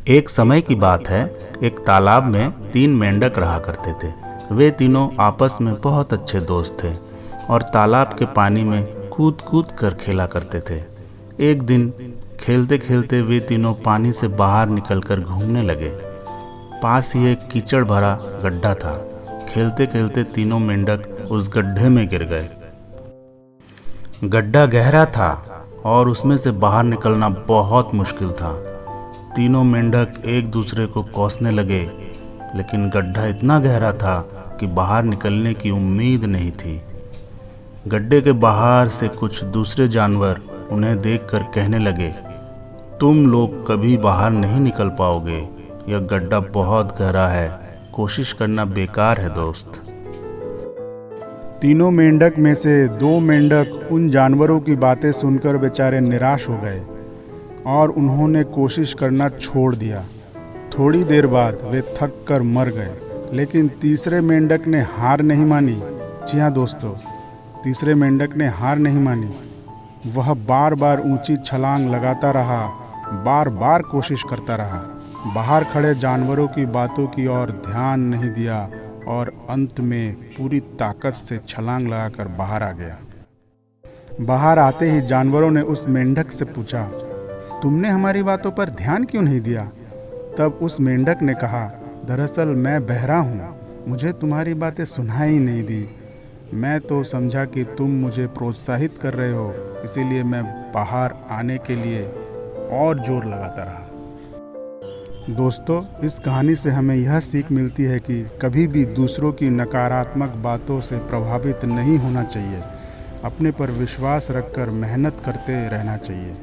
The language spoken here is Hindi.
एक समय की बात है। एक तालाब में 3 मेंढक रहा करते थे। वे तीनों आपस में बहुत अच्छे दोस्त थे और तालाब के पानी में कूद कूद कर खेला करते थे। एक दिन खेलते खेलते वे तीनों पानी से बाहर निकलकर घूमने लगे। पास ही एक कीचड़ भरा गड्ढा था। खेलते खेलते तीनों मेंढक उस गड्ढे में गिर गए। गड्ढा गहरा था और उसमें से बाहर निकलना बहुत मुश्किल था। तीनों मेंढक एक दूसरे को कोसने लगे, लेकिन गड्ढा इतना गहरा था कि बाहर निकलने की उम्मीद नहीं थी। गड्ढे के बाहर से कुछ दूसरे जानवर उन्हें देखकर कहने लगे, तुम लोग कभी बाहर नहीं निकल पाओगे, यह गड्ढा बहुत गहरा है, कोशिश करना बेकार है दोस्त। तीनों मेंढक में से 2 मेंढक उन जानवरों की बातें सुनकर बेचारे निराश हो गए और उन्होंने कोशिश करना छोड़ दिया। थोड़ी देर बाद वे थक कर मर गए, लेकिन तीसरे मेंढक ने हार नहीं मानी। जी हाँ दोस्तों, तीसरे मेंढक ने हार नहीं मानी। वह बार बार ऊंची छलांग लगाता रहा, बार बार कोशिश करता रहा, बाहर खड़े जानवरों की बातों की ओर ध्यान नहीं दिया और अंत में पूरी ताकत से छलांग लगाकर बाहर आ गया। बाहर आते ही जानवरों ने उस मेंढक से पूछा, तुमने हमारी बातों पर ध्यान क्यों नहीं दिया? तब उस मेंढक ने कहा, दरअसल मैं बहरा हूँ, मुझे तुम्हारी बातें सुनाई नहीं दी। मैं तो समझा कि तुम मुझे प्रोत्साहित कर रहे हो, इसीलिए मैं बाहर आने के लिए और जोर लगाता रहा। दोस्तों, इस कहानी से हमें यह सीख मिलती है कि कभी भी दूसरों की नकारात्मक बातों से प्रभावित नहीं होना चाहिए। अपने पर विश्वास रखकर मेहनत करते रहना चाहिए।